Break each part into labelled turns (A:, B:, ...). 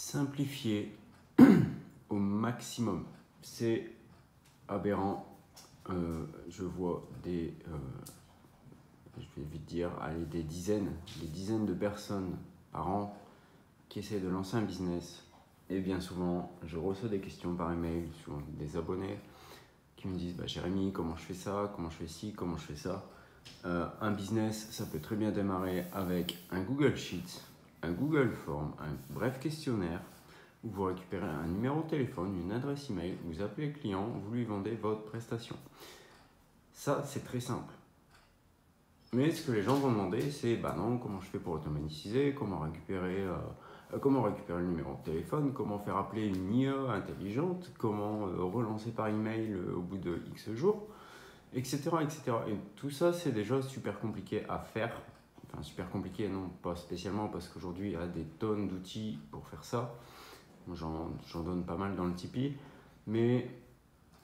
A: Simplifier au maximum, c'est aberrant. Je vois je vais vite dire, allez, des dizaines de personnes par an qui essaient de lancer un business. Et bien souvent, je reçois des questions par email, souvent des abonnés qui me disent Jérémy, comment je fais ça, comment je fais ci, comment je fais ça. Un business, ça peut très bien démarrer avec un Google Sheet, un Google Form, un bref questionnaire où vous récupérez un numéro de téléphone, une adresse email, vous appelez le client, vous lui vendez votre prestation. Ça, c'est très simple. Mais ce que les gens vont demander, c'est non, comment je fais pour automatiser, comment récupérer le numéro de téléphone, comment faire appeler une IA intelligente, comment relancer par email au bout de X jours, etc., etc. Et tout ça, c'est déjà super compliqué à faire. Enfin, super compliqué, non, pas spécialement, parce qu'aujourd'hui, il y a des tonnes d'outils pour faire ça. J'en donne pas mal dans le Tipeee. Mais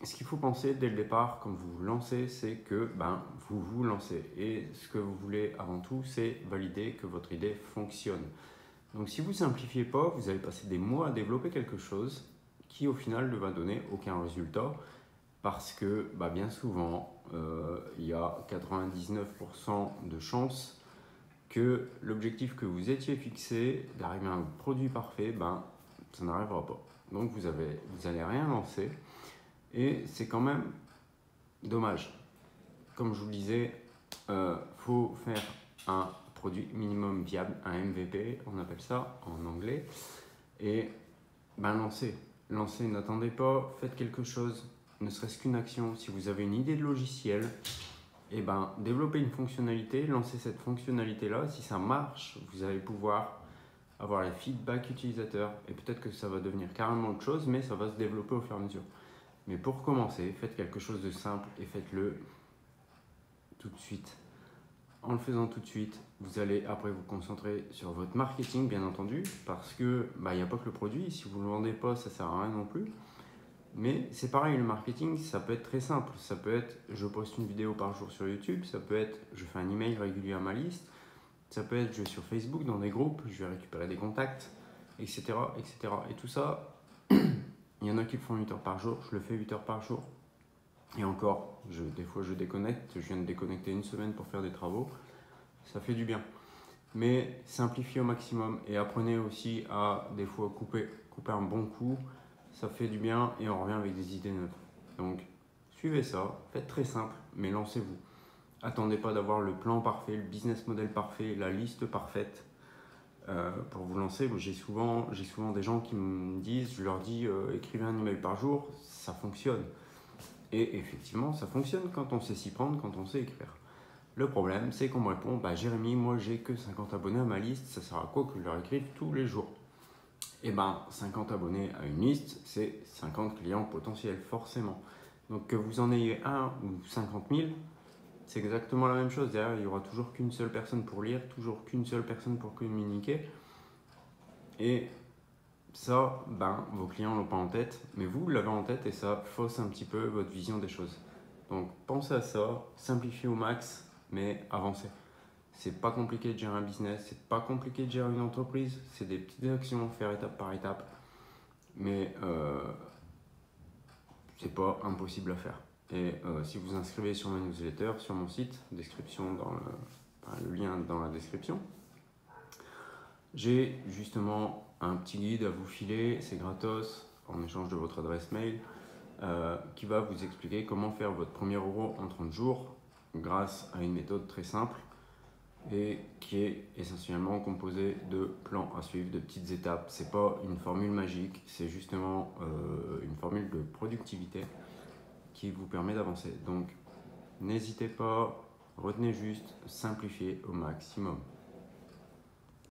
A: ce qu'il faut penser dès le départ, quand vous vous lancez, c'est que vous vous lancez. Et ce que vous voulez avant tout, c'est valider que votre idée fonctionne. Donc si vous ne simplifiez pas, vous allez passer des mois à développer quelque chose qui au final ne va donner aucun résultat. Parce que bien souvent, il y a 99% de chances que l'objectif que vous étiez fixé d'arriver à un produit parfait, ça n'arrivera pas. Donc vous allez rien lancer et c'est quand même dommage. Comme je vous le disais, faut faire un produit minimum viable, un MVP, on appelle ça en anglais, et lancez, n'attendez pas, faites quelque chose, ne serait-ce qu'une action. Si vous avez une idée de logiciel, développez une fonctionnalité, lancez cette fonctionnalité-là. Si ça marche, vous allez pouvoir avoir les feedbacks utilisateurs et peut-être que ça va devenir carrément autre chose, mais ça va se développer au fur et à mesure. Mais pour commencer, faites quelque chose de simple et faites-le tout de suite. En le faisant tout de suite, vous allez après vous concentrer sur votre marketing, bien entendu, parce que il n'y a pas que le produit. Si vous ne le vendez pas, ça ne sert à rien non plus. Mais c'est pareil, le marketing, ça peut être très simple. Ça peut être, je poste une vidéo par jour sur YouTube. Ça peut être, je fais un email régulier à ma liste. Ça peut être, je vais sur Facebook dans des groupes, je vais récupérer des contacts, etc., etc. Et tout ça, il y en a qui le font 8 heures par jour. Je le fais 8 heures par jour. Et encore, des fois je déconnecte. Je viens de déconnecter une semaine pour faire des travaux. Ça fait du bien. Mais simplifiez au maximum et apprenez aussi à des fois couper un bon coup. Ça fait du bien et on revient avec des idées neuves. Donc, suivez ça, faites très simple, mais lancez-vous. Attendez pas d'avoir le plan parfait, le business model parfait, la liste parfaite pour vous lancer. J'ai souvent des gens qui me disent, je leur dis, écrivez un email par jour, ça fonctionne. Et effectivement, ça fonctionne quand on sait s'y prendre, quand on sait écrire. Le problème, c'est qu'on me répond, Jérémy, moi j'ai que 50 abonnés à ma liste, ça sert à quoi que je leur écrive tous les jours? 50 abonnés à une liste, c'est 50 clients potentiels, forcément. Donc que vous en ayez un ou 50 000, c'est exactement la même chose. Derrière, il n'y aura toujours qu'une seule personne pour lire, toujours qu'une seule personne pour communiquer. Et ça, vos clients ne l'ont pas en tête, mais vous l'avez en tête et ça fausse un petit peu votre vision des choses. Donc pensez à ça, simplifiez au max, mais avancez. C'est pas compliqué de gérer un business, c'est pas compliqué de gérer une entreprise, c'est des petites actions à faire étape par étape, mais c'est pas impossible à faire. Et si vous inscrivez sur ma newsletter, sur mon site, description dans le lien dans la description, j'ai justement un petit guide à vous filer, c'est gratos, en échange de votre adresse mail, qui va vous expliquer comment faire votre premier euro en 30 jours grâce à une méthode très simple et qui est essentiellement composé de plans à suivre, de petites étapes. C'est pas une formule magique, c'est justement une formule de productivité qui vous permet d'avancer. Donc n'hésitez pas, retenez juste, simplifiez au maximum.